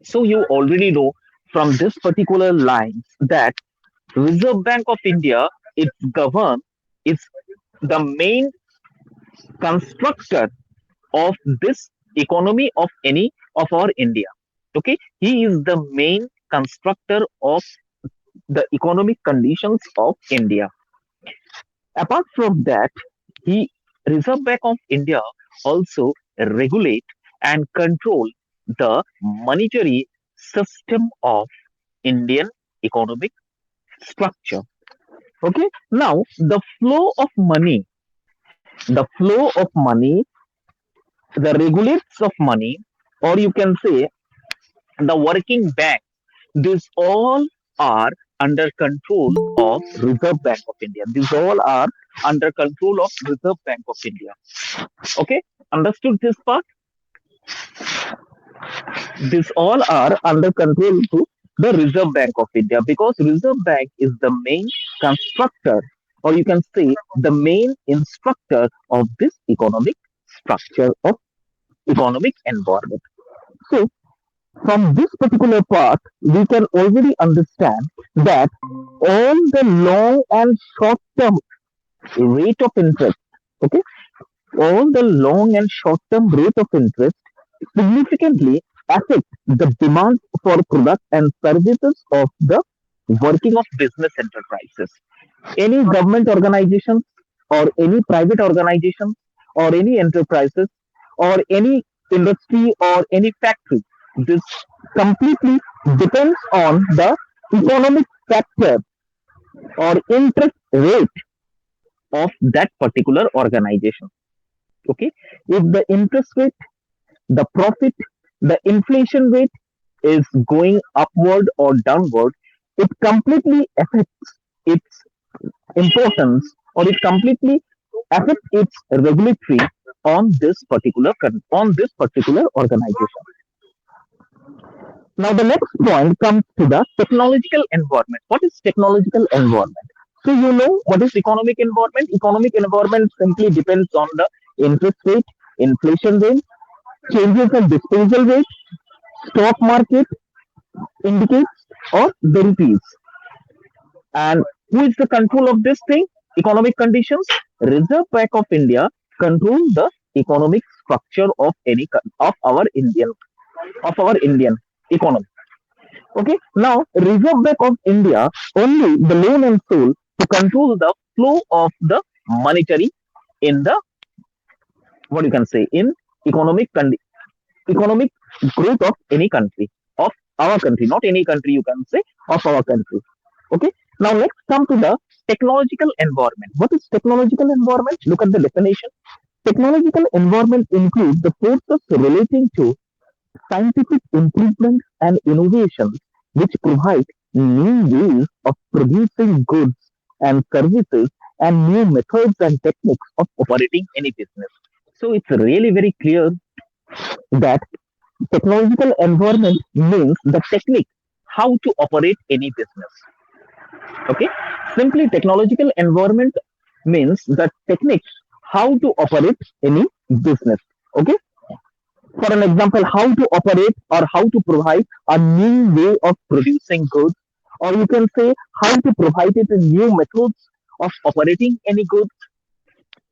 So you already know from this particular lines that Reserve Bank of India it's govern is the main constructor of this economy of any of our India. Okay, he is the main constructor of the economic conditions of India. Apart from that, he Reserve Bank of India also regulate and control the monetary system of Indian economic structure. Okay, now the flow of money, the regulates of money, or you can say the working bank, these all are under control of Reserve Bank of India. These all are under control of Reserve Bank of India. Okay, understood this part? These all are under control to the Reserve Bank of India because Reserve Bank is the main constructor, or you can say the main instructor of this economic structure of economic environment. So from this particular part, we can already understand that all the long and short term rate of interest, okay, all the long and short term rate of interest significantly affect the demand for products and services of the working of business enterprises. Any government organizations or any private organizations or any enterprises or any industry or any factory, this completely depends on the economic factor or interest rate of that particular organization. Okay, if the interest rate, the profit, the inflation rate is going upward or downward, it completely affects its importance, or it completely affects its regulatory on this particular organization. Now the next point comes to the technological environment. What is technological environment? So you know what is economic environment? Economic environment simply depends on the interest rate, inflation rate, changes in disposal rate, stock market indicates or verities. And who is the control of this thing? Economic conditions. Reserve Bank of India control the economic structure of of our Indian economy. Okay. Now Reserve Bank of India only the loan and soul to control the flow of the monetary in the what you can say in economic growth of any country, of our country, not any country, you can say of our country. Okay. Now let's come to the technological environment. What is technological environment? Look at the definition. Technological environment includes the forces relating to scientific improvement and innovation which provide new ways of producing goods and services and new methods and techniques of operating any business. So it's really very clear that technological environment means the technique how to operate any business. Okay, simply technological environment means the techniques how to operate any business. Okay, for an example, how to operate or how to provide a new way of producing goods, or you can say how to provide it in new methods of operating any goods.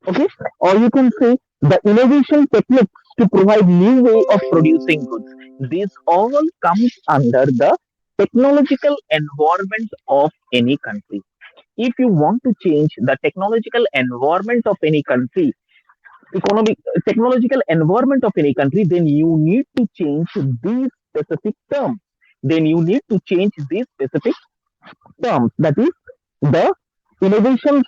Okay, or you can say the innovation techniques to provide new way of producing goods. This all comes under the technological environment of any country. If you want to change the technological environment of any country, economic technological environment of any country, then you need to change these specific terms. Then you need to change these specific terms. That is the innovations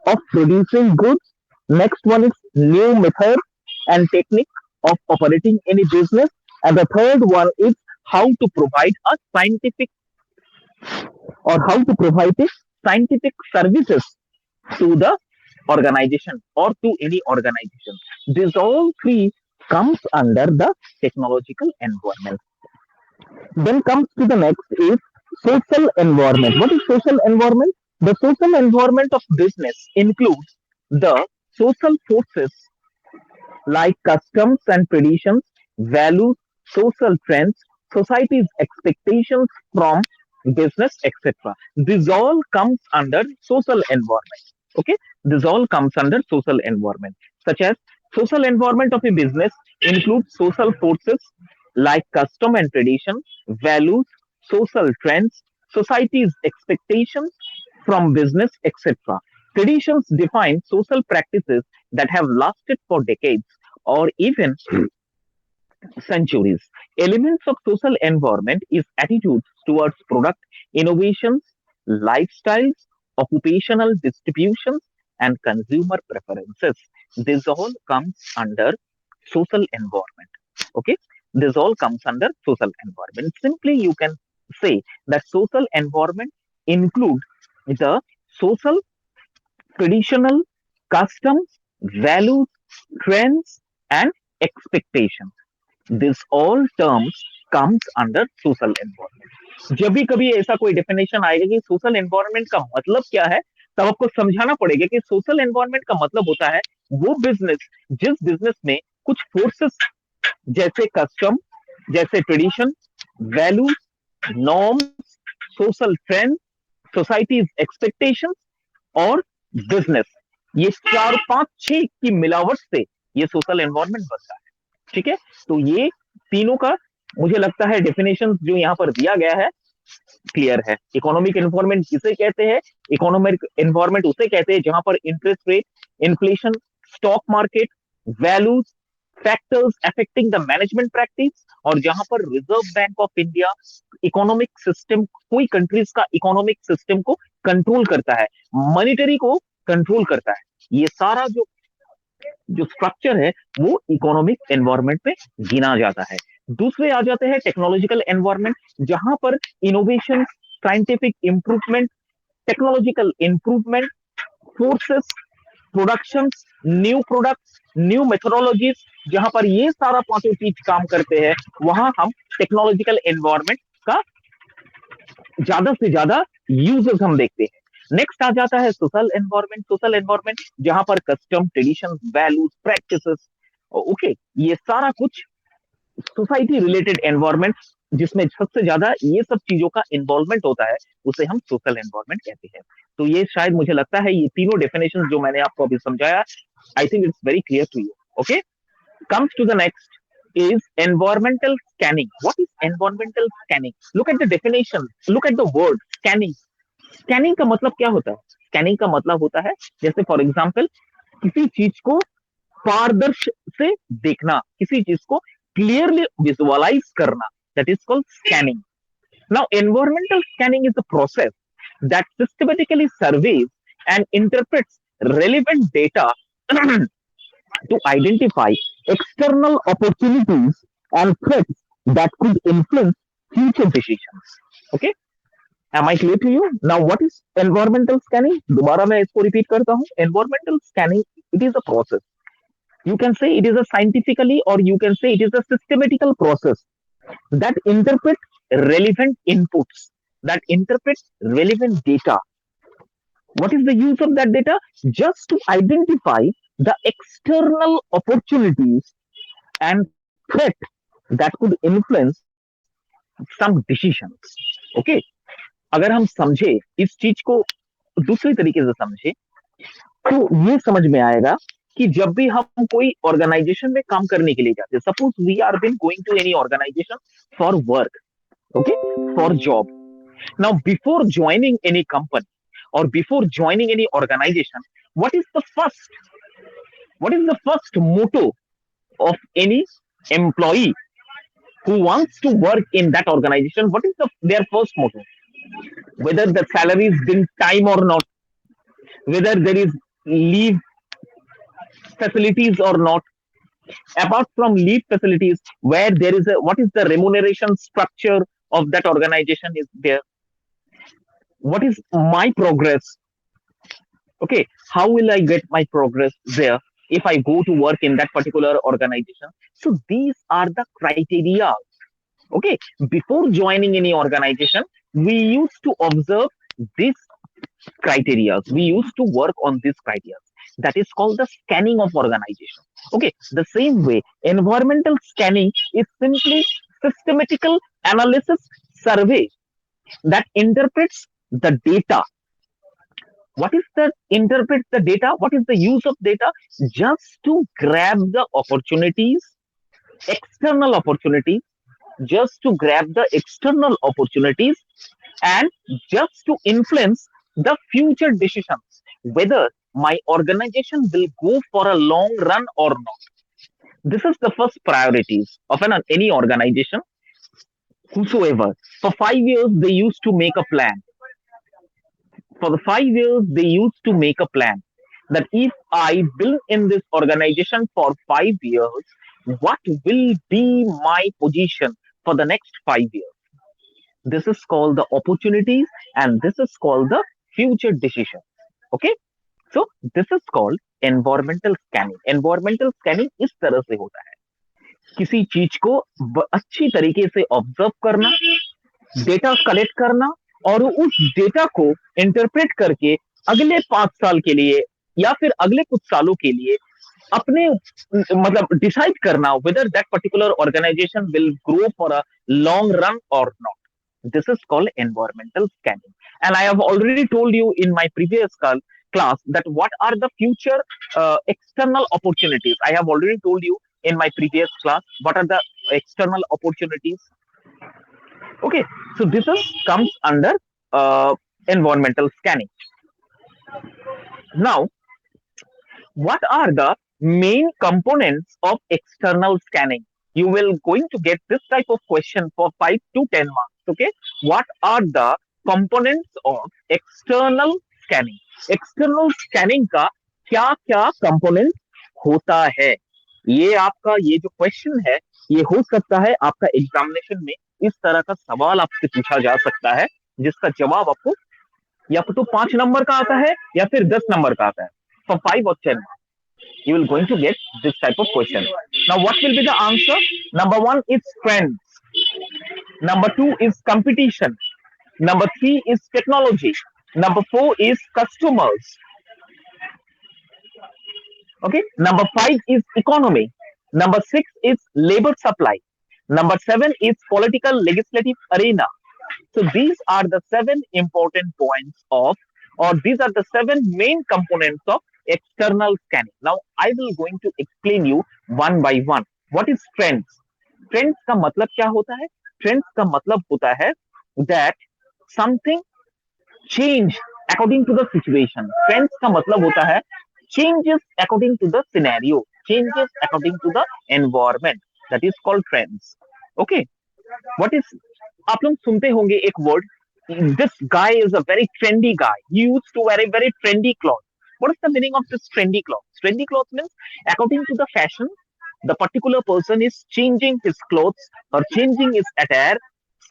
of producing goods. Next one is new method and technique of operating any business. And the third one is how to provide a scientific or how to provide a scientific services to the organization or to any organization. These all three comes under the technological environment. Then comes to the next is social environment. What is social environment? The social environment of business includes the social forces like customs and traditions, values, social trends, society's expectations from business, etc. This all comes under social environment. Okay, this all comes under social environment, such as social environment of a business includes social forces like custom and tradition, values, social trends, society's expectations from business, etc. Traditions define social practices that have lasted for decades or even centuries. Elements of social environment is attitudes towards product innovations, lifestyles, occupational distributions, and consumer preferences. This all comes under social environment. Okay, this all comes under social environment. Simply, you can say that social environment include the social, traditional, customs, values, trends, and expectations. This all terms comes under social environment. जब भी कभी ऐसा कोई definition आएगा कि social environment का मतलब क्या है, तब आपको समझाना पड़ेगा कि सोशल एनवायरनमेंट का मतलब होता है वो बिजनेस जिस बिजनेस में कुछ फोर्सेस जैसे कस्टम, जैसे tradition, values, norms, social trend, societies expectations और बिजनेस, ये चार पांच छह की मिलावट से ये सोशल एनवायरनमेंट बनता है. ठीक है, तो ये तीनों का मुझे लगता है डेफिनेशन जो यहाँ पर दिया गया है क्लियर है. इकोनॉमिक एनवायरनमेंट किसे कहते हैं? इकोनॉमिक एनवायरनमेंट उसे कहते हैं जहां पर interest rate, inflation, stock market, values, factors affecting the management practice, और जहां पर reserve bank of India economic system, कोई कंट्रीज का इकोनॉमिक सिस्टम को कंट्रोल करता है, मॉनिटरी को कंट्रोल करता है. ये सारा जो जो स्ट्रक्चर है वो इकोनॉमिक एनवायरनमेंट में गिना जाता है. दूसरे आ जाते हैं टेक्नोलॉजिकल एनवायरनमेंट, जहां पर innovation, scientific improvement, technological improvement, forces, production, new products, new methodologies, जहां पर ये सारा पांचों चीज काम करते हैं, वहां हम टेक्नोलॉजिकल एनवायरनमेंट का ज्यादा से ज्यादा यूजेस हम देखते हैं. नेक्स्ट आ जाता है सोशल एनवायरनमेंट. सोशल एनवायरनमेंट जहां पर custom, tradition, values, practices, okay, ये सारा कुछ सोसाइटी रिलेटेड एनवायरनमेंट जिसमें सबसे ज्यादा ये सब चीजों का इन्वॉल्वमेंट होता है, उसे हम सोशल एनवायरनमेंट कहते हैं. तो ये शायद मुझे लगता है ये तीनों डेफिनेशन जो मैंने आपको अभी समझाया, I think it's very clear to you. Okay, comes to the next is environmental scanning. What is environmental scanning? Look at the definition. Look at the word scanning. Scanning का मतलब क्या होता है? स्कैनिंग का मतलब होता है जैसे फॉर एग्जांपल किसी चीज को पारदर्श से देखना, किसी चीज को क्लियरली विजुअलाइज करना, that is called scanning. Now environmental scanning is a process that systematically surveys and interprets relevant data to identify external opportunities and threats that could influence future decisions. Okay, am I clear to you? Now, what is environmental scanning? दोबारा मैं इसको repeat करता हूँ. Environmental scanning, it is a process. You can say it is a scientifically, or you can say it is a systematical process that interprets relevant inputs, that interprets relevant data. What is the use of that data? Just to identify the external opportunities and threat that could influence some decisions. Okay, अगर हम समझे इस चीज को दूसरी तरीके से समझे तो ये समझ में आएगा कि जब भी हम कोई ऑर्गेनाइजेशन में काम करने के लिए जाते हैं, suppose we are been going to any organization for work, okay, for job. Now before joining any company or before joining any organization, what is the first motto of any employee who wants to work in that organization? What is their first motto? Whether the salary is in time or not, whether there is leave facilities or not. Apart from leave facilities, where there is what is the remuneration structure of that organization is there? What is my progress? Okay, how will I get my progress there if I go to work in that particular organization? So these are the criteria. Okay, before joining any organization, we used to observe these criteria. We used to work on these criteria. That is called the scanning of organization. Okay, the same way, environmental scanning is simply systematical analysis survey that interprets the data. What is the interpret the data? What is the use of data? Just to grab the opportunities, external opportunities, just to grab the external opportunities, and just to influence the future decisions, whether my organization will go for a long run or not. This is the first priorities of any organization, whosoever. For 5 years, they used to make a plan. For the 5 years, they used to make a plan that if I will in this organization for 5 years, what will be my position for the next 5 years? This is called the opportunities, and this is called the future decision. Okay, so this is called environmental scanning. Environmental scanning इस तरह से होता है, किसी चीज को अच्छी तरीके से ऑब्जर्व करना, डेटा कलेक्ट करना, और उस डेटा को इंटरप्रेट करके अगले 5 साल के लिए या फिर अगले कुछ सालों के लिए अपने मतलब डिसाइड करना whether that particular organization will grow for a long run or not. This is called environmental scanning. And I have already told you in my previous class that what are the future external opportunities. I have already told you in my previous class what are the external opportunities. Okay, so this is comes under environmental scanning. Now, what are the main components of external scanning? You will going to get this type of question for 5 to 10 marks. Okay, what are the components of external scanning? External scanning का क्या क्या components होता है? ये आपका ये जो question है, ये हो सकता है आपका एग्जामिनेशन में इस तरह का सवाल आपसे पूछा जा सकता है, जिसका जवाब आपको या तो 5 नंबर का आता है या फिर 10 नंबर का आता है. For 5 or 10, you will going to get this type of question. Now, what will be the answer? Number 1 is trends. Number 2 is competition. Number 3 is technology. Number 4 is customers. Okay. Number 5 is economy. Number 6 is labor supply. Number 7 is political legislative arena. So these are the 7 important points of, or these are the 7 main components of external scanning. Now I will going to explain you one by one. What is trends? Trends का मतलब क्या होता है? Trends का मतलब होता है that something change according to the situation. Trends का मतलब होता है changes according to the scenario, changes according to the environment. That is called trends. Okay. What is, आप लोग सुनते होंगे एक word, this guy is a very trendy guy. He used to wear a very trendy cloth. What is the meaning of this trendy cloth? Trendy cloth means according to the fashion, the particular person is changing his clothes or changing his attire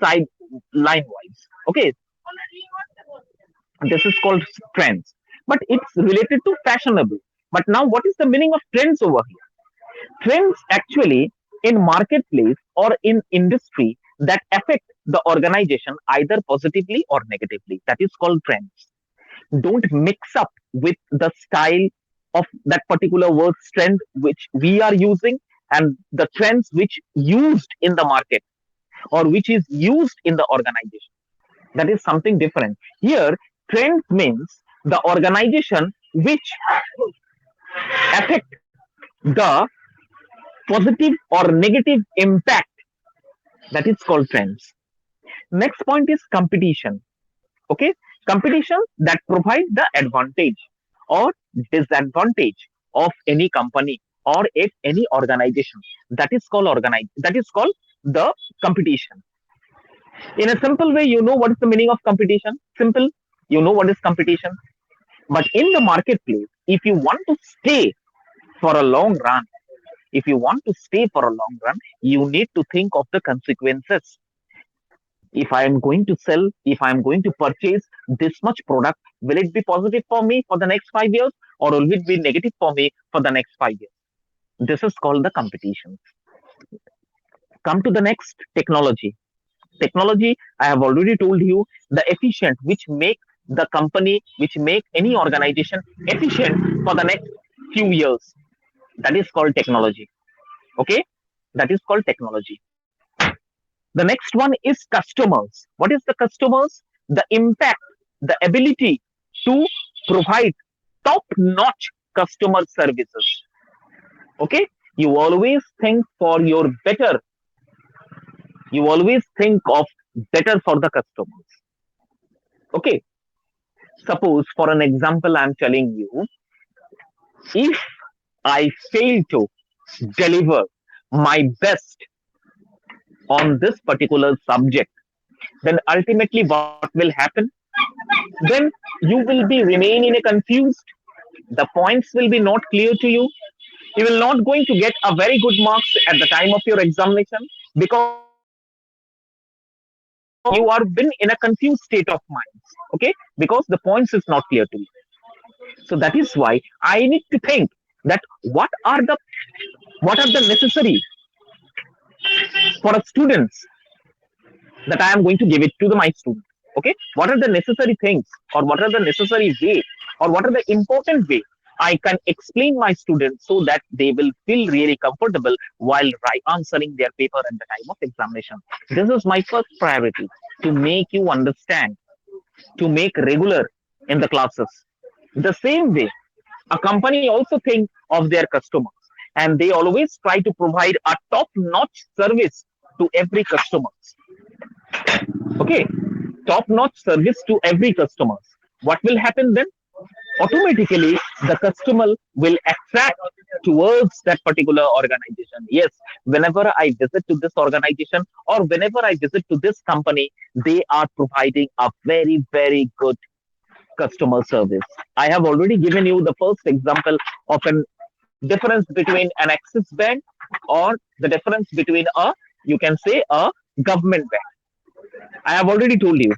side line wise. Okay, this is called trends, but it's related to fashionable. But now, what is the meaning of trends over here? Trends actually in marketplace or in industry that affect the organization either positively or negatively. That is called trends. Don't mix up with the style of that particular work's trend which we are using and the trends which used in the market or which is used in the organization. That is something different. Here, trends means the organization which affect the positive or negative impact. That is called trends. Next point is competition. Okay, competition that provide the advantage or disadvantage of any company or if any organization. That is called That is called the competition. In a simple way, you know what is the meaning of competition. Simple, you know what is competition. But in the marketplace, if you want to stay for a long run, if you want to stay for a long run, you need to think of the consequences. If I am going to sell, if I am going to purchase this much product, will it be positive for me for the next 5 years or will it be negative for me for the next 5 years? This is called the competition. Come to the next, technology. Technology, I have already told you, the efficient, which make the company, which make any organization efficient for the next few years. That is called technology. Okay, that is called technology. The next one is customers. What is the customers? The impact, the ability to provide top notch customer services. Okay, you always think for your better, you always think of better for the customers. Okay, suppose for an example, I'm telling you, if I fail to deliver my best on this particular subject, then ultimately what will happen? Then you will be remain in a confused. The points will be not clear to you. You will not going to get a very good marks at the time of your examination because you are been in a confused state of mind. Okay, because the points is not clear to you. So that is why I need to think that what are the necessary for a students that I am going to give it to my student. Okay, what are the necessary things, or what are the necessary way, or what are the important way I can explain my students so that they will feel really comfortable while answering their paper at the time of examination. This is my first priority, to make you understand, to make regular in the classes. The same way, a company also think of their customers, and they always try to provide a top-notch service to every customer. Okay, top-notch service to every customer. What will happen then? Automatically, the customer will attract towards that particular organization. Yes, whenever I visit to this organization or whenever I visit to this company, they are providing a very, very good customer service. I have already given you the first example of a difference between an Axis bank or the difference between a, you can say, a government bank. I have already told you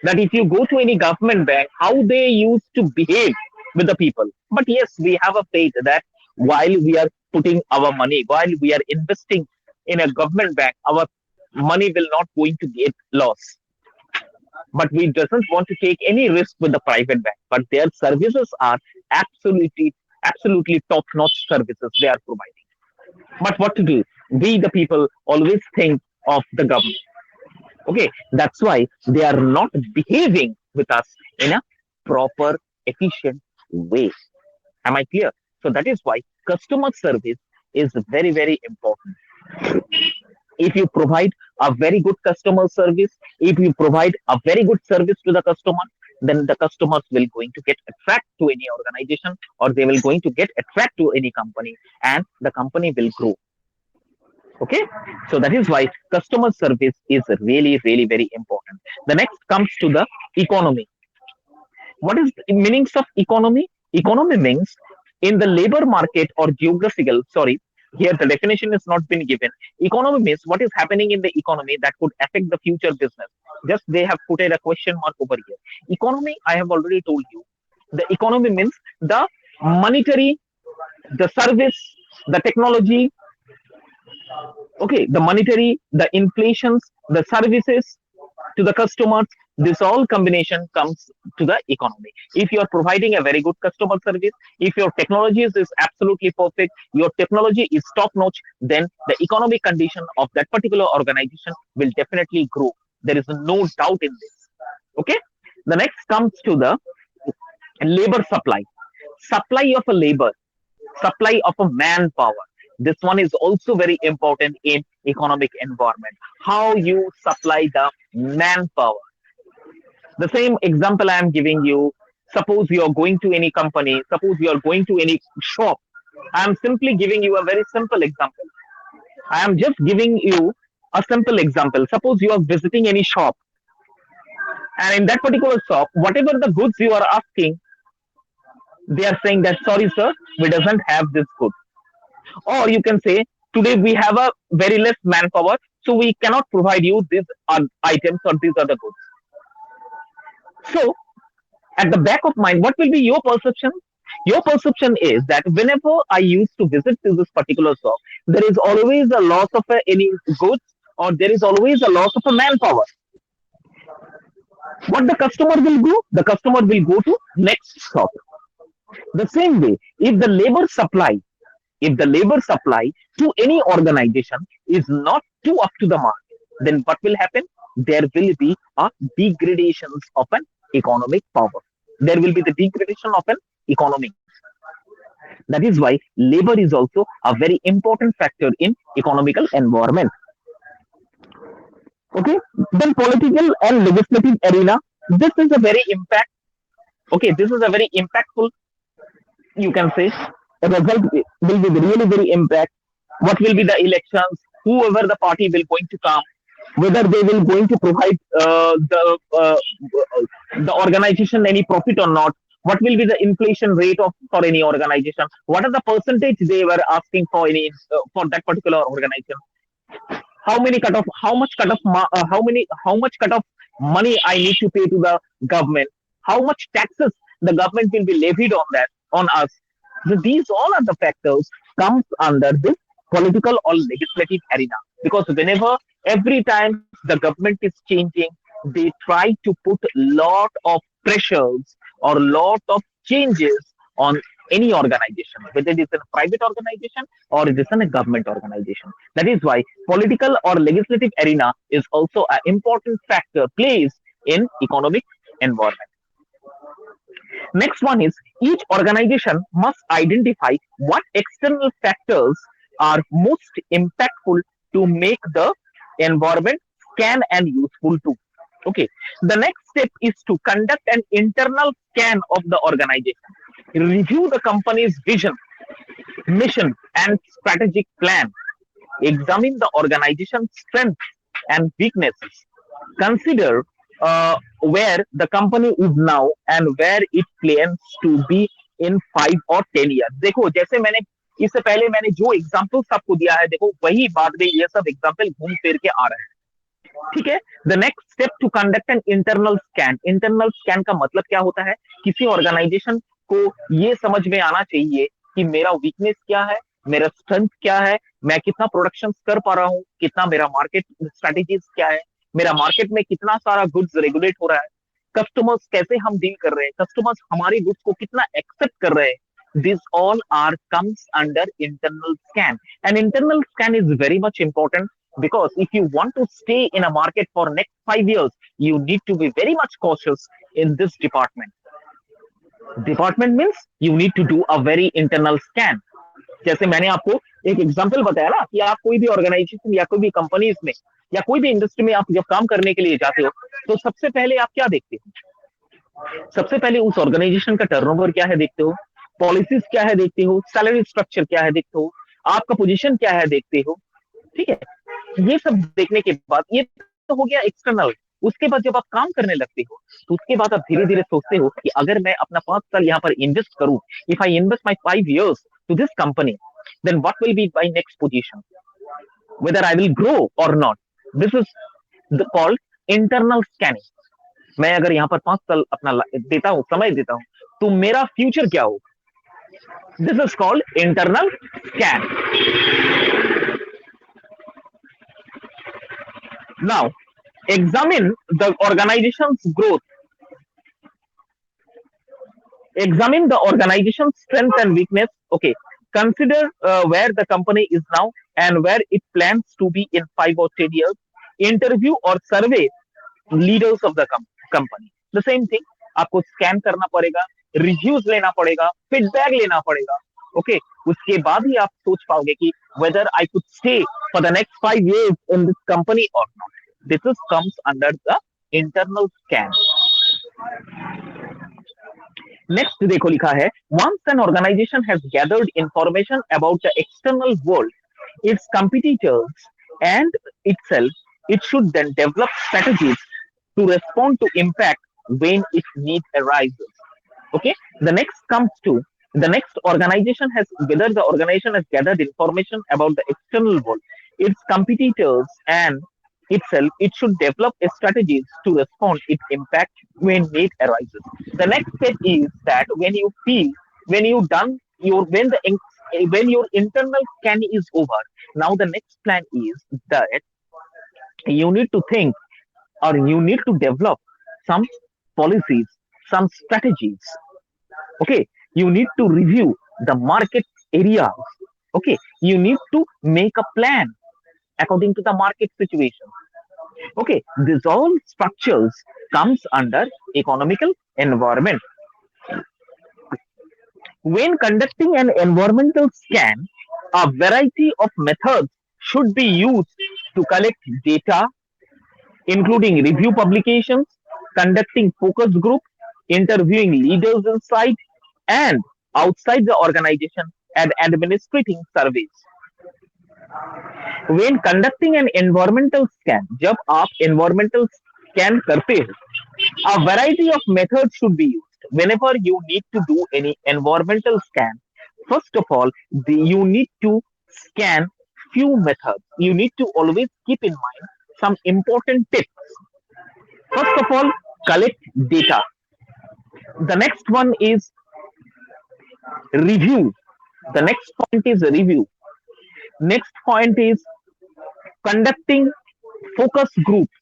that if you go to any government bank, how they used to behave with the people. But yes, we have a faith that while we are putting our money, while we are investing in a government bank, our money will not going to get lost. But we doesn't want to take any risk with the private bank. But their services are absolutely top notch services they are providing. But what to do? We the people always think of the government. Okay, that's why they are not behaving with us in a proper, efficient way. Am I clear? So that is why customer service is very, very important. If you provide a very good customer service, if you provide a very good service to the customer, then the customers will going to get attract to any organization, or they will going to get attract to any company, and the company will grow. Okay, so that is why customer service is really, really very important. The next comes to the economy. What is the meanings of economy? Economy means in the labor market or geographical, sorry, here the definition is not been given. Economy means what is happening in the economy that could affect the future business. Just they have put a question mark over here. Economy, I have already told you. The economy means the monetary, the service, the technology, okay, the monetary, the inflations, the services to the customers, this all combination comes to the economy. If you are providing a very good customer service, if your technology is absolutely perfect, your technology is top notch, then the economic condition of that particular organization will definitely grow. There is no doubt in this. Okay, the next comes to the labor supply. Supply of a labor, supply of a manpower. This one is also very important in economic environment. How you supply the manpower. The same example I am giving you. Suppose you are going to any company, suppose you are going to any shop. I am simply giving you a very simple example. I am just giving you a simple example. Suppose you are visiting any shop, and in that particular shop, whatever the goods you are asking, they are saying that sorry, sir, we doesn't have this good. Or you can say, today we have a very less manpower, so we cannot provide you these items or these other goods. So at the back of mind, what will be your perception? Your perception is that whenever I used to visit to this particular shop, there is always a loss of any goods, or there is always a loss of a manpower. What the customer will do? The customer will go to next shop. The same way, if the labor supply to any organization is not too up to the mark, then what will happen? There will be a degradation of an economic power. There will be the degradation of an economy. That is why labor is also a very important factor in economical environment. Okay, then political and legislative arena. This is a very impact. Okay, this is a very impactful, you can say, the result will be really very impact. What will be the elections? Whoever the party will going to come, whether they will going to provide the organization any profit or not. What will be the inflation rate of for any organization? What are the percentage they were asking for any for that particular organization? How many cut off? How much cut off? How many? How much cut off money I need to pay to the government? How much taxes the government will be levied on that on us? So these all are the factors comes under this political or legislative arena, because whenever every time the government is changing, they try to put lot of pressures or lot of changes on any organization, whether it is a private organization or it is a government organization. That is why political or legislative arena is also an important factor plays in economic environment. Next one is each organization must identify what external factors are most impactful to make the environment scan and useful too. Okay. The next step is to conduct an internal scan of the organization. Review the company's vision, mission, and strategic plan. Examine the organization's strengths and weaknesses. Consider where the company is now and where it plans to be in 5 or 10 years. देखो जैसे मैंने इससे पहले मैंने जो examples आपको दिया है, देखो वही बाद में ये सब एग्जाम्पल घूम फिर के आ रहे हैं. ठीक है. The next step to conduct an internal scan. Internal scan का मतलब क्या होता है? किसी ऑर्गेनाइजेशन को ये समझ में आना चाहिए कि मेरा वीकनेस क्या है, मेरा स्ट्रेंथ क्या है, मैं कितना प्रोडक्शन कर पा रहा हूँ, कितना मेरा मार्केट स्ट्रेटेजीज क्या है, मेरा मार्केट में कितना सारा गुड्स रेगुलेट हो रहा है, कस्टमर्स कैसे हम डील कर रहे हैं, कस्टमर्स हमारी गुड्स को कितना एक्सेप्ट कर रहे हैं. This all are comes under internal scan, and internal scan is very much important, because if you want to stay in a market for next 5 years, you need to be very much cautious in this department. Department means you need to do a very internal scan. जैसे मैंने आपको एक example बताया ना कि आप कोई भी ऑर्गेनाइजेशन या कोई भी कंपनीज में या कोई भी इंडस्ट्री में आप जब काम करने के लिए जाते हो, तो सबसे पहले आप क्या देखते हो? सबसे पहले उस ऑर्गेनाइजेशन का टर्नओवर क्या है देखते हो, पॉलिसीज क्या है देखते हो, सैलरी स्ट्रक्चर क्या है देखते हो, आपका पोजीशन क्या है देखते हो. ठीक है. ये सब देखने के बाद ये तो हो गया एक्सटर्नल. उसके बाद जब आप काम करने लगते हो, तो उसके बाद आप धीरे धीरे सोचते हो कि अगर मैं अपना 5 साल यहाँ पर इन्वेस्ट करूं, if I invest my 5 years to this company, then what will be my next position, whether I will grow or not. This is called internal scanning. मैं अगर यहाँ पर 5 साल अपना देता हूँ, समय देता हूँ, तो मेरा फ्यूचर क्या होगा. This is called internal scan. Now, examine the organization's growth. Examine the organization's strength and weakness. Okay. Consider where the company is now and where it plans to be in 5 or 10 years. Interview or survey leaders of the company. The same thing. आपको scan करना पड़ेगा, reviews लेना पड़ेगा, feedback लेना पड़ेगा. Okay. उसके बाद ही आप सोच पाओगे कि whether I could stay for the next 5 years in this company or not. This is comes under the internal scan. Next देखो लिखा है, once an organization has gathered information about the external world, its competitors and itself, it should then develop strategies to respond to impact when it need arises. Okay. The next organization has, whether the organization has gathered information about the external world, its competitors and itself, it should develop a strategies to respond its impact when need arises. The next step is that when you feel, when you done your, when your internal scan is over, now the next plan is that you need to think, or you need to develop some policies, some strategies. Okay. You need to review the market areas. Okay. You need to make a plan according to the market situation. Okay, these all structures comes under economical environment. When conducting an environmental scan, a variety of methods should be used to collect data, including review publications, conducting focus groups, interviewing leaders inside and outside the organization, and administrating surveys. When conducting an environmental scan, जब आप environmental scan करते हो, a variety of methods should be used. Whenever you need to do any environmental scan, first of all, you need to scan few methods. You need to always keep in mind some important tips. First of all, collect data. The next one is review. The next point is review. Next point is conducting focus groups.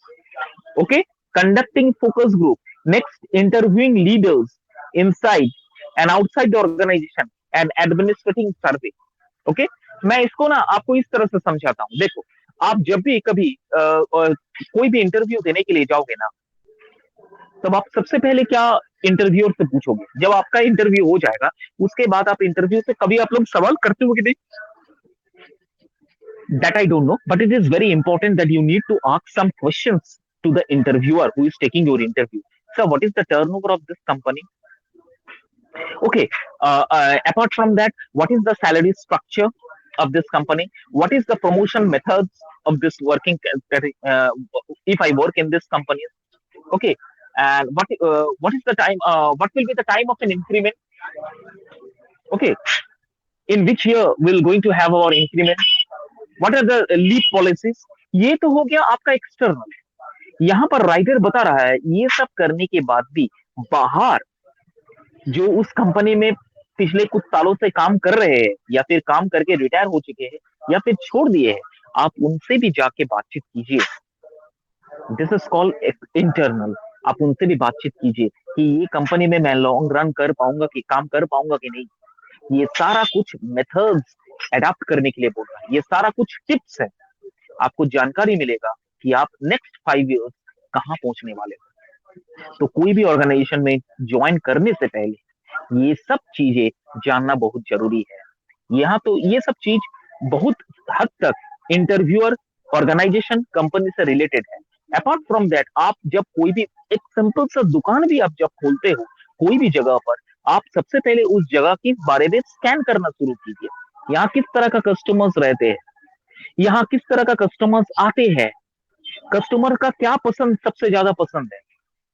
Okay, conducting focus group. Next, interviewing leaders inside and outside the organization and administrating survey. Okay, मैं इसको ना आपको इस तरह से समझाता हूँ. देखो, आप जब भी कभी कोई भी इंटरव्यू देने के लिए जाओगे ना, तब आप सबसे पहले क्या इंटरव्यूअर से पूछोगे. जब आपका इंटरव्यू हो जाएगा, उसके बाद आप इंटरव्यू से कभी आप लोग सवाल करते हो कि नहीं, that I don't know, but it is very important that you need to ask some questions to the interviewer who is taking your interview. So, what is the turnover of this company? Okay. Apart from that, what is the salary structure of this company? What is the promotion methods of this working? If I work in this company, okay. And what is the time? What will be the time of an increment? Okay. In which year we're going to have our increment? What are the leave policies? ये तो हो गया आपका external. यहाँ पर writer बता रहा है ये सब करने के बाद भी बाहर जो उस कंपनी में पिछले कुछ सालों से काम कर रहे हैं या फिर काम करके रिटायर हो चुके हैं या फिर छोड़ दिए हैं, आप उनसे भी जाके बातचीत कीजिए. This is called internal. आप उनसे भी बातचीत कीजिए कि ये कंपनी में मैं लॉन्ग रन कर पाऊंगा कि काम कर पाऊंगा कि नहीं. ये सारा कुछ मेथड्स अडॉप्ट करने के लिए बोल रहा है. ये सारा कुछ टिप्स है. आपको जानकारी मिलेगा कि आप नेक्स्ट 5 इयर्स कहाँ पहुंचने वाले हो. तो कोई भी ऑर्गेनाइजेशन में ज्वाइन करने से पहले ये सब चीजें जानना बहुत जरूरी है. यहाँ तो ये सब चीज बहुत हद तक इंटरव्यूअर ऑर्गेनाइजेशन कंपनी से रिलेटेड है. अपार्ट फ्रॉम दैट, आप जब कोई भी एक सिंपल सा दुकान भी आप जब खोलते हो कोई भी जगह पर, आप सबसे पहले उस जगह के बारे में स्कैन करना शुरू कीजिए. यहाँ किस तरह का कस्टमर्स रहते हैं, यहाँ किस तरह का कस्टमर्स आते हैं, कस्टमर का क्या पसंद सबसे ज्यादा पसंद है,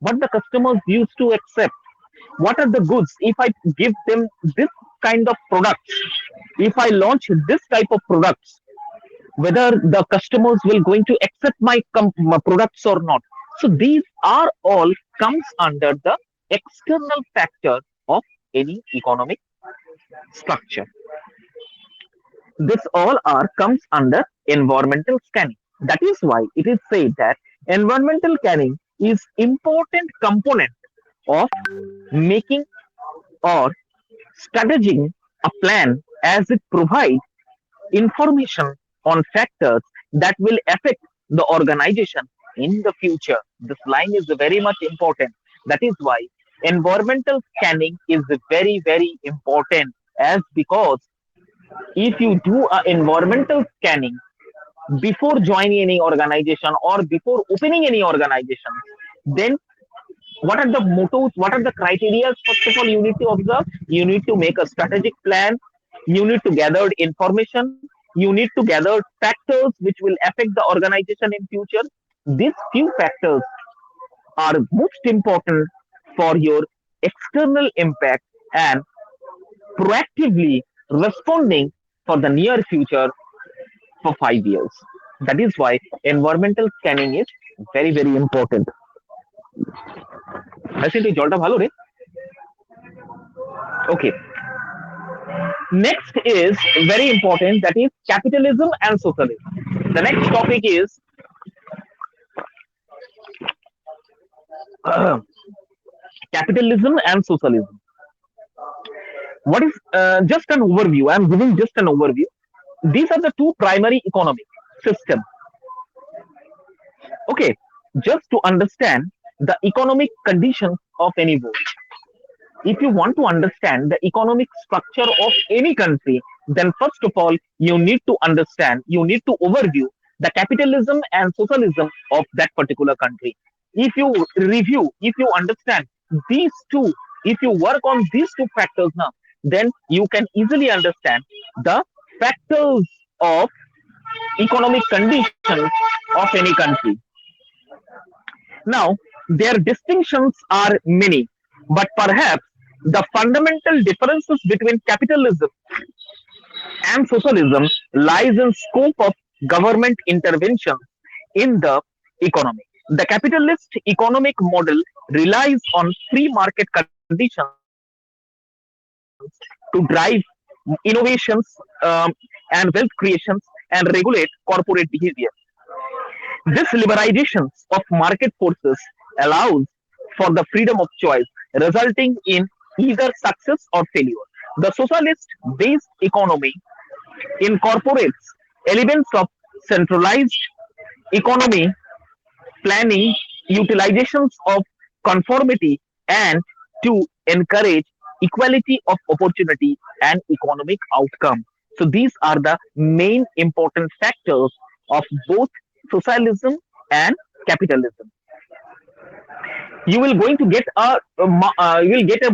what the customers used to accept, what are the goods if I give them this kind of products, if I launch this type of products, whether the customers will going to accept my products or not. So these are all comes under the external factor of any economic structure. This all are comes under environmental scanning. That is why it is said that environmental scanning is important component of making or strategizing a plan, as it provides information on factors that will affect the organization in the future. This line is very much important. That is why environmental scanning is very, very important, as because if you do a environmental scanning before joining any organization or before opening any organization, then what are the mottos, what are the criteria? First of all, you need to observe, you need to make a strategic plan, you need to gather information, you need to gather factors which will affect the organization in future. These few factors are most important for your external impact and proactively responding for the near future for 5 years. That is why environmental scanning is very, very important. I think জলটা ভালো রে. Okay. Next is very important, that is capitalism and socialism. The next topic is capitalism and socialism. What is just an overview? I am giving just an overview. These are the two primary economic systems. Okay, just to understand the economic conditions of any world. If you want to understand the economic structure of any country, then first of all, you need to understand, you need to overview the capitalism and socialism of that particular country. If you review, if you understand these two, if you work on these two factors now, then you can easily understand the factors of economic conditions of any country. Now, their distinctions are many, but perhaps the fundamental differences between capitalism and socialism lies in scope of government intervention in the economy. The capitalist economic model relies on free market conditions to drive innovations and wealth creations and regulate corporate behavior. This liberalization of market forces allows for the freedom of choice, resulting in either success or failure. The socialist based economy incorporates elements of centralized economy, planning, utilizations of conformity, and to encourage equality of opportunity and economic outcome. So these are the main important factors of both socialism and capitalism. You will going to get you will get a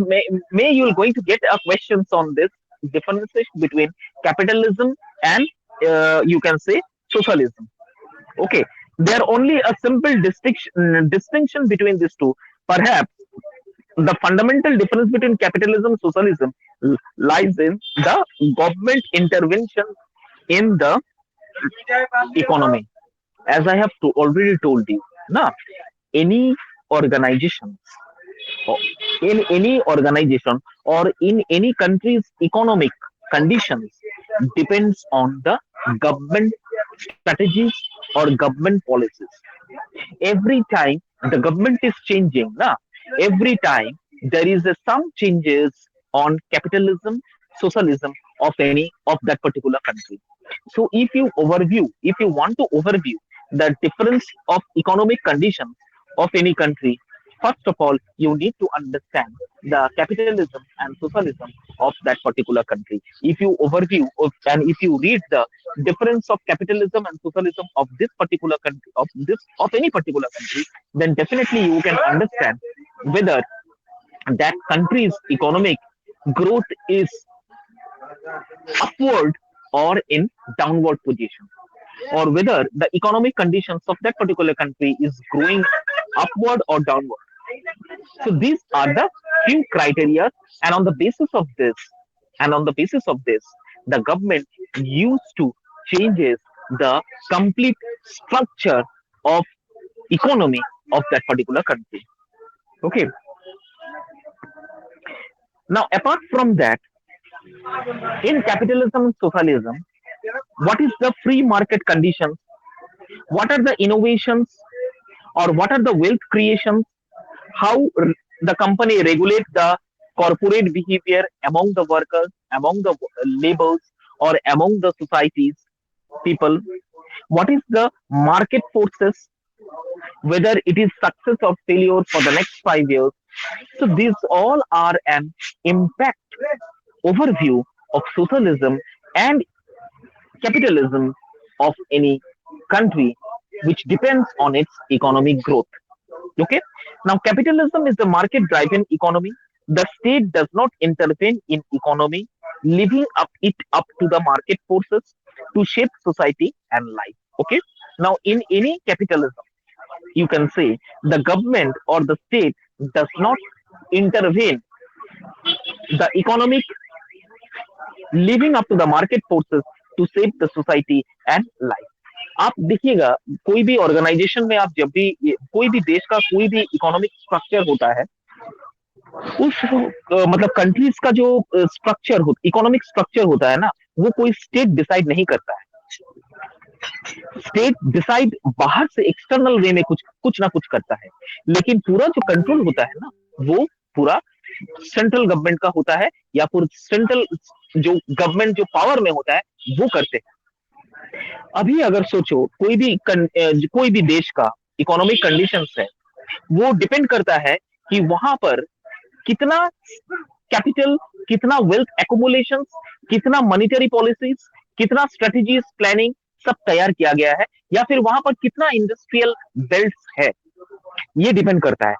may you will going to get a questions on this differentiation between capitalism and you can say socialism. Okay, there are only a simple distinction between these two. Perhaps the fundamental difference between capitalism and socialism lies in the government intervention in the economy. As I have already told you, now any organization or in any organization or in any country's economic conditions depends on the government strategies or government policies. Every time the government is changing, na, every time there is some changes on capitalism, socialism of any of that particular country. So if you want to overview the difference of economic conditions of any country, first of all, you need to understand the capitalism and socialism of that particular country. If you overview and if you read the difference of capitalism and socialism of this particular country, of any particular country, then definitely you can understand whether that country's economic growth is upward or in downward position, or whether the economic conditions of that particular country is growing upward or downward. So these are the few criteria, and on the basis of this, the government used to changes the complete structure of economy of that particular country. Okay. Now, apart from that, in capitalism and socialism, what is the free market conditions? What are the innovations or what are the wealth creations? How the company regulate the corporate behavior among the workers, among the laborers, or among the societies, people? What is the market forces? Whether it is success or failure for the next 5 years. So these all are an impact overview of socialism and capitalism of any country, which depends on its economic growth. Okay. Now, capitalism is the market driven economy. The state does not intervene in economy, leaving up to the market forces to shape society and life. Okay. Now, in any capitalism, you can say the government or the state does not intervene the economic, leaving up to the market forces to shape the society and life. आप देखिएगा कोई भी organisation में आप जब भी कोई भी देश का कोई भी इकोनॉमिक स्ट्रक्चर होता है उस मतलब कंट्रीज का जो स्ट्रक्चर हो इकोनॉमिक स्ट्रक्चर होता है ना वो कोई स्टेट डिसाइड नहीं करता है स्टेट डिसाइड बाहर से एक्सटर्नल वे में कुछ कुछ ना कुछ करता है लेकिन पूरा जो कंट्रोल होता है ना वो पूरा सेंट्रल गवर्नमेंट का होता है या फिर सेंट्रल जो गवर्नमेंट जो पावर में होता है वो करते हैं अभी अगर सोचो कोई भी देश का इकोनॉमिक कंडीशंस है वो डिपेंड करता है कि वहां पर कितना कैपिटल, कितना वेल्थ एकोमुलेशन, कितना मॉनिटरी पॉलिसीज, कितना स्ट्रेटेजीज प्लानिंग सब तैयार किया गया है, या फिर वहां पर कितना इंडस्ट्रियल बेल्ट है, ये डिपेंड करता है।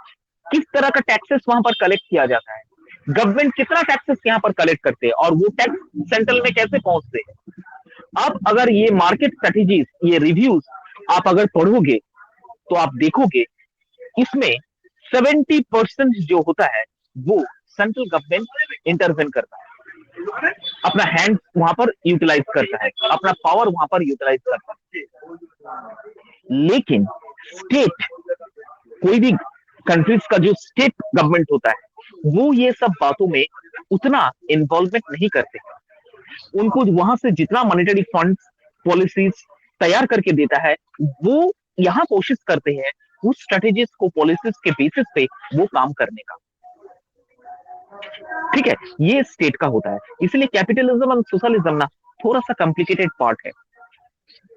किस तरह का टैक्सेस वहां पर कलेक्ट किया जाता है, गवर्नमेंट कितना टैक्सेस यहाँ पर कलेक्ट करते हैं और वो टैक्स सेंट्रल में कैसे पहुंचते हैं। अब अगर ये मार्केट स्ट्रेटेजीज, ये रिव्यूज आप अगर पढ़ोगे तो आप देखोगे इसमें 70% जो होता है वो सेंट्रल गवर्नमेंट इंटरवेन करता है, अपना हैंड वहां पर यूटिलाइज करता है, अपना पावर वहां पर यूटिलाइज करता है। लेकिन स्टेट, कोई भी कंट्रीज का जो स्टेट गवर्नमेंट होता है वो ये सब बातों में उतना इन्वॉल्वमेंट नहीं करते। उनको वहां से जितना मॉनेटरी फंड्स पॉलिसीज तैयार करके देता है वो यहाँ कोशिश करते हैं उस स्ट्रेटेजीज को पॉलिसीज के बेसिस पे वो काम करने का। ठीक है, ये स्टेट का होता है। इसलिए कैपिटलिज्म और सोशलिज्म ना थोड़ा सा कॉम्प्लिकेटेड पार्ट है।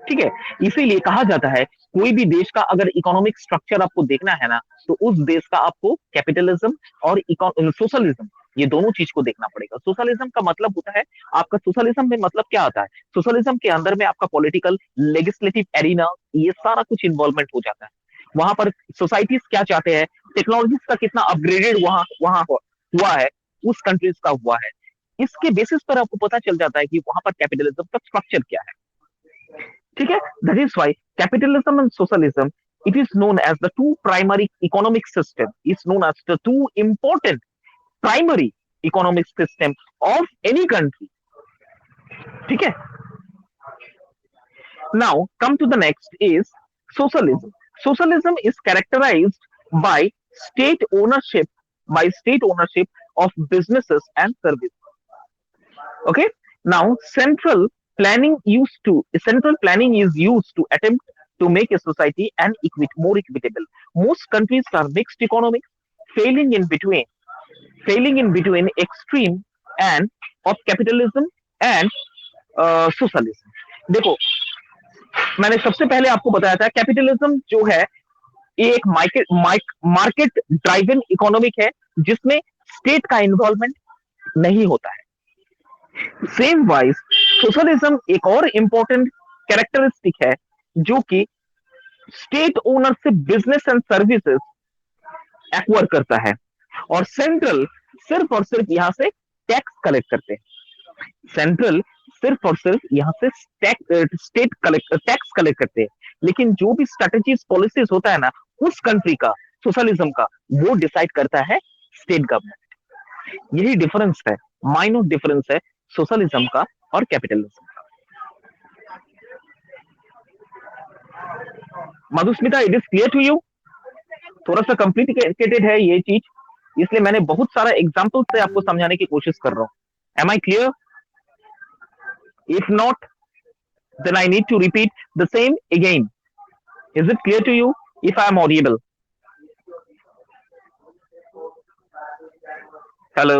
ठीक है, इसीलिए कहा जाता है कोई भी देश का अगर इकोनॉमिक स्ट्रक्चर आपको देखना है ना तो उस देश का आपको कैपिटलिज्म और सोशलिज्म, ये दोनों चीज को देखना पड़ेगा। सोशलिज्म का मतलब होता है आपका, सोशलिज्म में मतलब क्या आता है, सोशलिज्म के अंदर में आपका पॉलिटिकल लेजिस्लेटिव एरिना ये सारा कुछ इन्वॉल्वमेंट हो जाता है। वहां पर सोसाइटीज क्या चाहते हैं, टेक्नोलॉजीज का कितना अपग्रेडेड वहां वहां हुआ है, उस कंट्रीज का हुआ है, इसके बेसिस पर आपको पता चल जाता है कि वहां पर कैपिटलिज्म का स्ट्रक्चर क्या है। ठीक है, that is why capitalism and socialism, it is known as the two primary economic system, is known as the two important primary economic system of any country. ठीक है, now come to the next is socialism. Socialism is characterized by state ownership, by state ownership of businesses and services. Okay, now central planning is used to attempt to make a society and more equitable. Most countries are mixed economics, failing in between failing in between extreme and of capitalism and socialism. देखो, मैंने सबसे पहले आपको बताया था capitalism जो है ये एक मार्केट ड्राइवन इकोनॉमिक है जिसमें स्टेट का इन्वॉल्वमेंट नहीं होता है। सेम वाइज सोशलिज्म एक और इंपॉर्टेंट कैरेक्टरिस्टिक है जो कि state ownership business and services acquire करता है और सेंट्रल सिर्फ और सिर्फ यहां से टैक्स कलेक्ट करते हैं। सेंट्रल सिर्फ और सिर्फ यहां से स्टेट टैक्स कलेक्ट करते हैं, लेकिन जो भी स्ट्रेटेजीज पॉलिसीज होता है ना उस कंट्री का, सोशलिज्म का, वो डिसाइड करता है स्टेट गवर्नमेंट। यही डिफरेंस है, माइनर डिफरेंस है सोशलिज्म का और कैपिटलिज्म का। Madhusmita, it is clear to you? थोड़ा सा कॉम्प्लिकेटेड है ये चीज, इसलिए मैंने बहुत सारा एग्जाम्पल से आपको समझाने की कोशिश कर रहा हूं। Am I clear? If not then I need to repeat the same again. Is it clear to you if I am audible? Hello?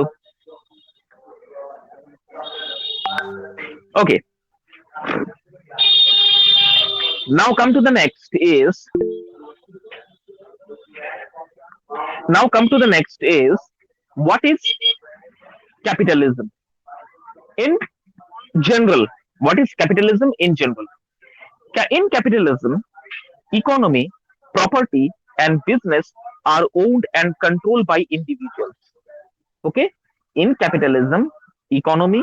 Okay. Now come to the next is what is capitalism in general? What is capitalism in general? In capitalism, economy, property, and business are owned and controlled by individuals. Okay? In capitalism, economy,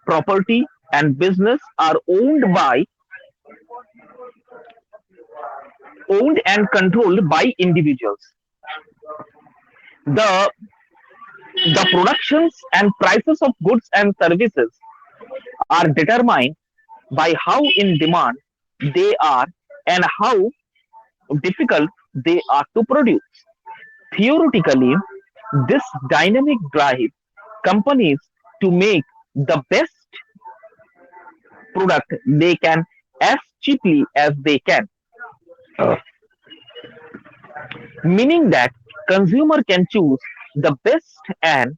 property, and business are owned and controlled by individuals. The the productions and prices of goods and services are determined by how in demand they are and how difficult they are to produce. Theoretically, this dynamic drives companies to make the best product they can as cheaply as they can, meaning that consumer can choose the best and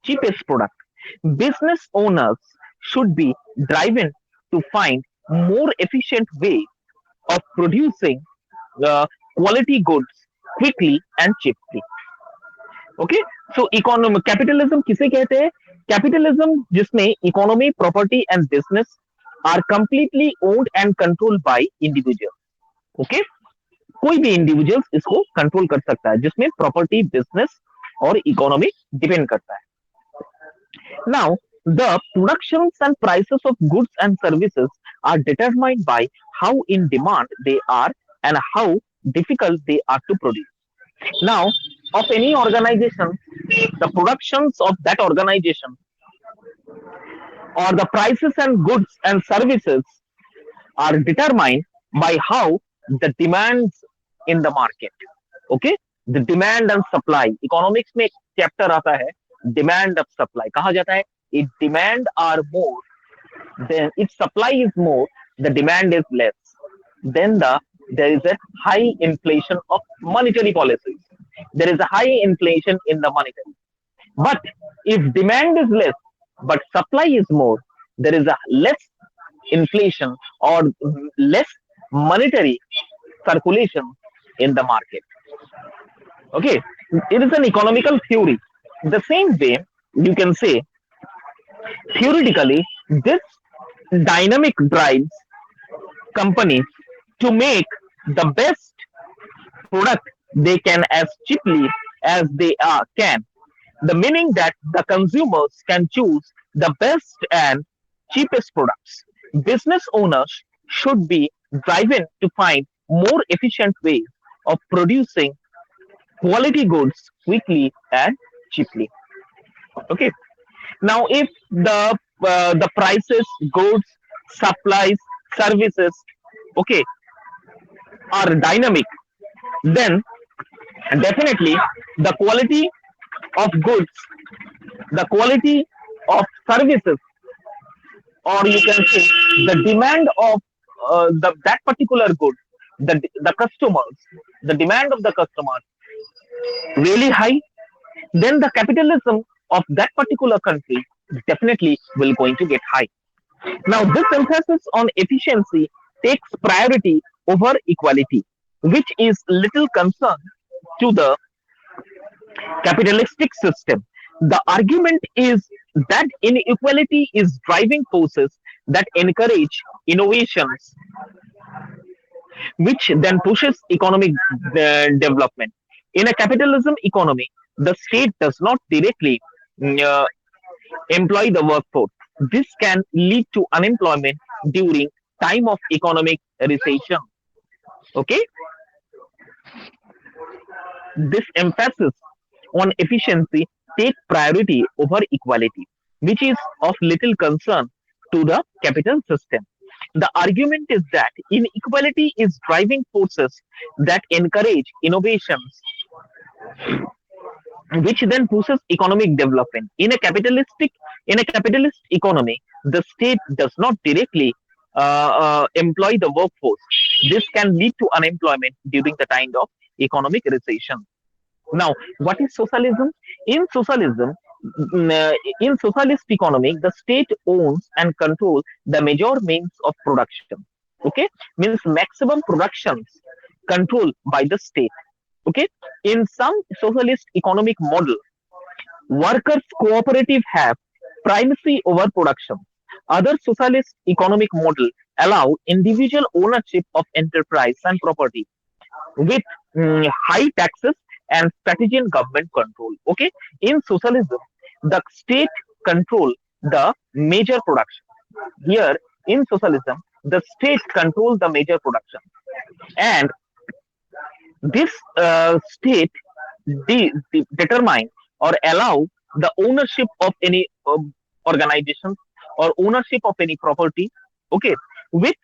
cheapest product. Business owners should be driven to find more efficient way of producing quality goods quickly and cheaply. Okay so economy capitalism किसे कहते हैं capitalism जिसमें economy property and business are completely owned and controlled by individual okay कोई भी individuals इसको control कर सकता है जिसमें प्रॉपर्टी बिजनेस और इकोनॉमी डिपेंड करता है now the productions and prices of goods and services are determined by how in demand they are and how difficult they are to produce now of any organization the productions of that organization or the prices and goods and services are determined by how the demands in the market okay the demand and supply economics में एक chapter आता है demand of supply कहा जाता है if demand are more then if supply is more the demand is less then there is a high inflation of monetary policies there is a high inflation in the monetary but if demand is less but supply is more, there is a less inflation or less monetary circulation in the market. Okay, it is an economical theory. The same way, you can say theoretically, this dynamic drives companies to make the best product they can as cheaply as they can the meaning that the consumers can choose the best and cheapest products. Business owners should be driven to find more efficient ways of producing quality goods quickly and cheaply. Okay. Now, if the prices, goods, supplies, services, okay, are dynamic, then definitely the quality of goods, the quality of services, or you can say the demand of that particular good, the customers, the demand of the customers really high, then the capitalism of that particular country definitely will going to get high. Now, this emphasis on efficiency takes priority over equality, which is little concern to the capitalistic system. The argument is that inequality is driving forces that encourage innovations, which then pushes economic development. In a capitalism economy, the state does not directly uh, employ the workforce. This can lead to unemployment during time of economic recession. Okay, this emphasis on efficiency take priority over equality, which is of little concern to the capital system. The argument is that inequality is driving forces that encourage innovations, which then pushes economic development. In a capitalist economy, the state does not directly employ the workforce. This can lead to unemployment during the time of economic recession. Now, what is socialism? In socialism, in socialist economy, the state owns and controls the major means of production. Okay, means maximum productions controlled by the state. Okay, in some socialist economic model, workers cooperative have primacy over production. Other socialist economic model allow individual ownership of enterprise and property with high taxes and strategic government control. Okay, in socialism, the state control the major production. Here in socialism, the state controls the major production, and this state determine or allow the ownership of any organization or ownership of any property. Okay, with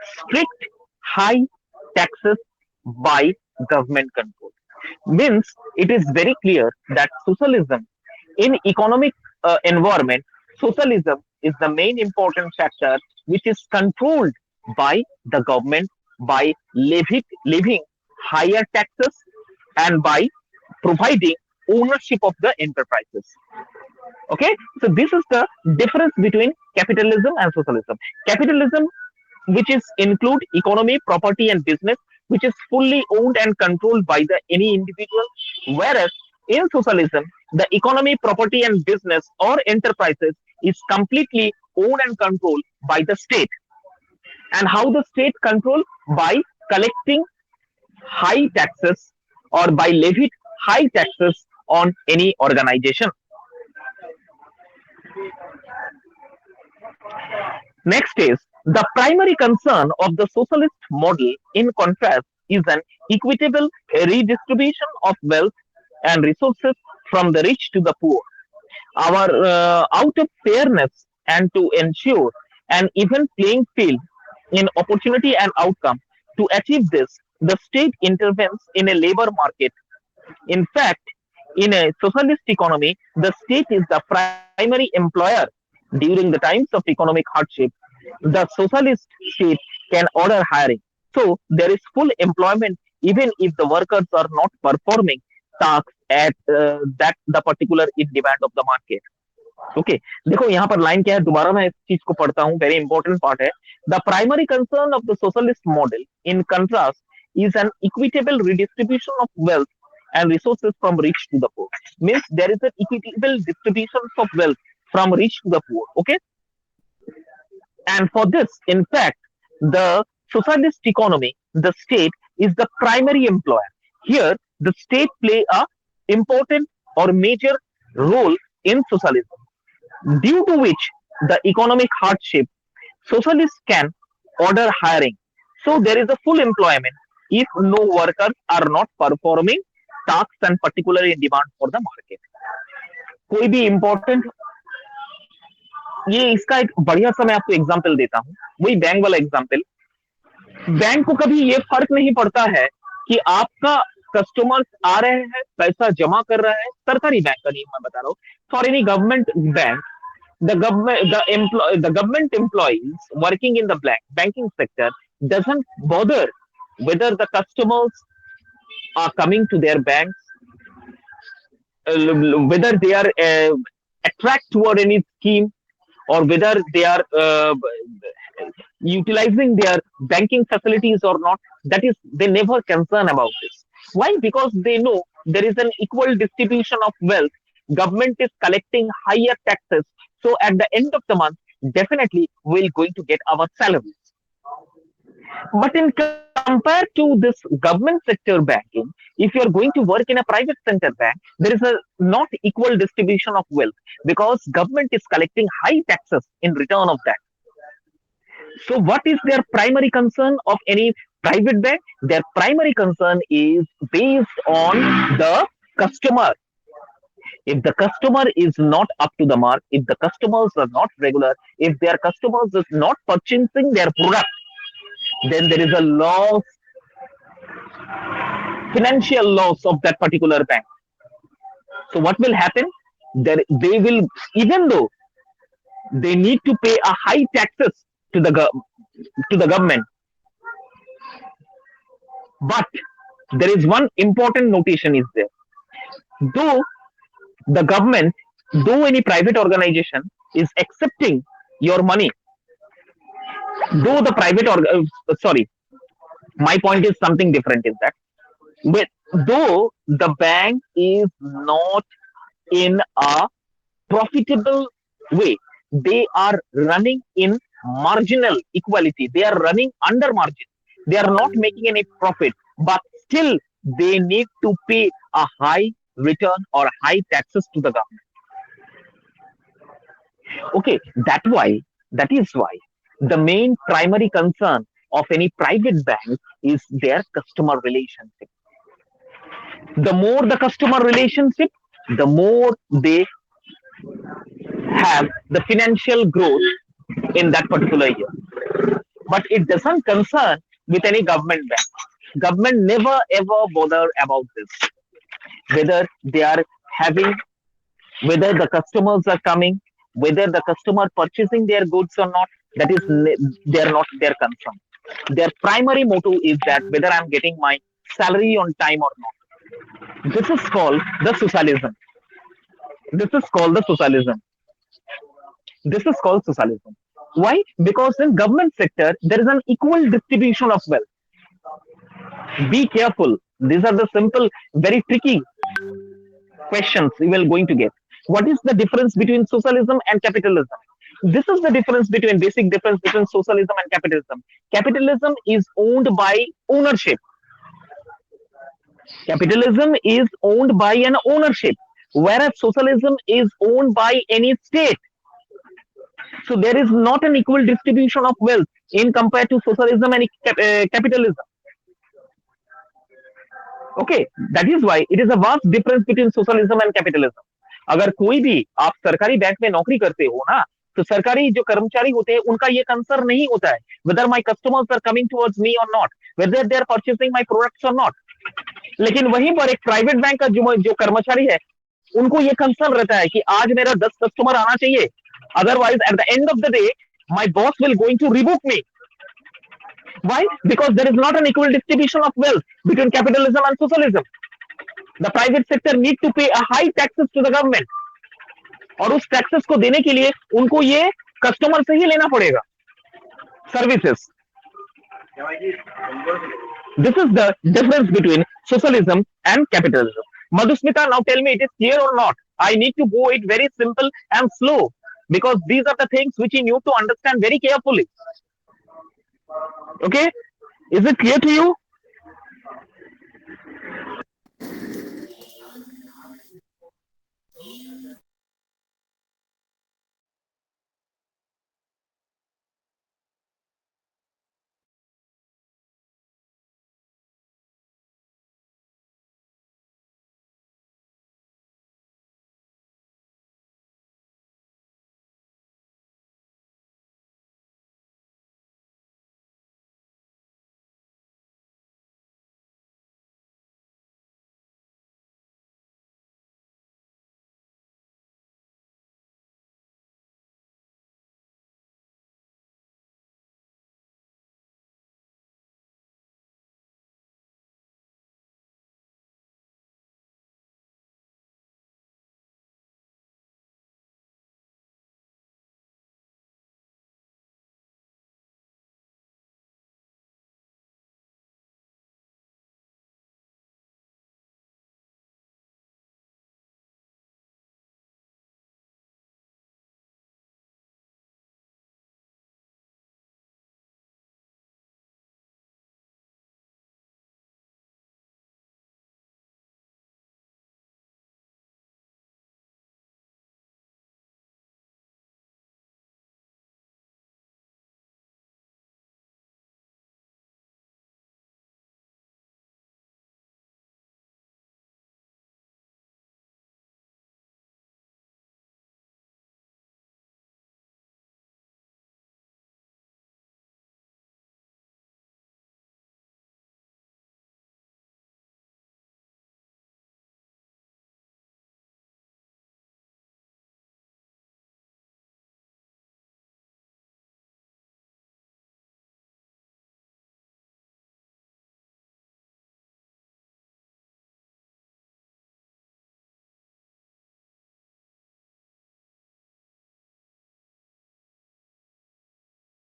strict high taxes by government control means it is very clear that socialism in economic environment socialism is the main important factor which is controlled by the government by levying higher taxes and by providing ownership of the enterprises. Okay, so this is the difference between capitalism and socialism. Capitalism, which is include economy, property, and business, which is fully owned and controlled by the any individual, whereas in socialism, the economy, property, and business or enterprises is completely owned and controlled by the state. And how the state control? By collecting high taxes or by levied high taxes on any organization. Next is the primary concern of the socialist model, in contrast, is an equitable redistribution of wealth and resources from the rich to the poor. Our out of fairness and to ensure an even playing field in opportunity and outcome. To achieve this, the state intervenes in a labor market. In fact, in a socialist economy, the state is the primary employer during the times of economic hardship. The socialist state can order hiring. So there is full employment even if the workers are not performing tasks at that the particular in demand of the market. Okay देखो यहाँ पर line क्या है दोबारा मैं इस चीज को पढ़ता हूँ वेरी इंपॉर्टेंट पार्ट है the primary concern of the socialist model in contrast is an equitable redistribution of wealth and resources from rich to the poor. Means there is an equitable distribution of wealth from rich to the poor. Okay, and for this, in fact, the socialist economy, the state is the primary employer. Here, the state play a important or major role in socialism, due to which the economic hardship, socialists can order hiring. So there is a full employment if no workers are not performing tasks and particularly in demand for the market. कोई भी important ये इसका एक बढ़िया सा मैं आपको example देता हूँ वही बैंक वाला एग्जांपल बैंक को कभी ये फर्क नहीं पड़ता है कि आपका कस्टमर्स आ रहे हैं पैसा जमा कर रहा है सरकारी बैंक का नियम मैं बता रहा हूँ for any government bank the government employees working in the banking sector doesn't bother whether the customers are coming to their banks, whether they are attract toward any scheme or whether they are utilizing their banking facilities or not. That is, they never concern about this. Why? Because they know there is an equal distribution of wealth. Government is collecting higher taxes. So at the end of the month, definitely we're going to get our salaries. But in compared to this government sector banking, if you're going to work in a private sector bank, there is a not equal distribution of wealth because government is collecting high taxes in return of that. So what is their primary concern of any private bank? Their primary concern is based on the customer. If the customer is not up to the mark, if the customers are not regular, if their customers is not purchasing their product, then there is a loss, financial loss of that particular bank. So what will happen? They will, even though they need to pay a high taxes to the government, but there is one important notation is there. Though the government, though any private organization is accepting your money, though the private sorry, my point is something different is that but though the bank is not in a profitable way, they are running in marginal equality, they are running under margin, they are not making any profit, but still they need to pay a high return or high taxes to the government. Okay, that is why the main primary concern of any private bank is their customer relationship. The more the customer relationship, the more they have the financial growth in that particular year. But it doesn't concern with any government bank. Government never ever bother about this. Whether they are having, whether the customers are coming, whether the customer purchasing their goods or not, that is they are not their concern. Their primary motto is that whether I'm getting my salary on time or not. This is called the socialism. This is called the socialism. This is called socialism. Why? Because in government sector there is an equal distribution of wealth. Be careful. These are the simple, very tricky questions we will going to get. What is the difference between socialism and capitalism? This is the difference between basic difference between socialism and capitalism. Capitalism is owned by ownership. Capitalism is owned by an ownership, whereas socialism is owned by any state. So there is not an equal distribution of wealth in compared to socialism and capitalism. Okay, that is why it is a vast difference between socialism and capitalism. अगर कोई भी आप सरकारी bank में नौकरी करते हो ना, तो सरकारी जो कर्मचारी होते हैं उनका ये कंसर्न नहीं होता है whether my customers are coming towards me or not, whether they are purchasing my products or not. लेकिन वहीं पर एक प्राइवेट बैंक का जो कर्मचारी है, उनको ये कंसर्न रहता है कि आज मेरा 10 कस्टमर आना चाहिए, otherwise at the end of the day my boss will going to rebook me. Why? Because there is not an equal distribution of wealth between capitalism and socialism. The private sector need to pay a high taxes to the government, और उस taxes को देने के लिए उनको ये customer से ही लेना पड़ेगा services. This is the difference between socialism and capitalism. Madhusmita, now tell me, it is clear or not? I need to go it very simple and slow because these are the things which you need to understand very carefully. Okay, is it clear to you?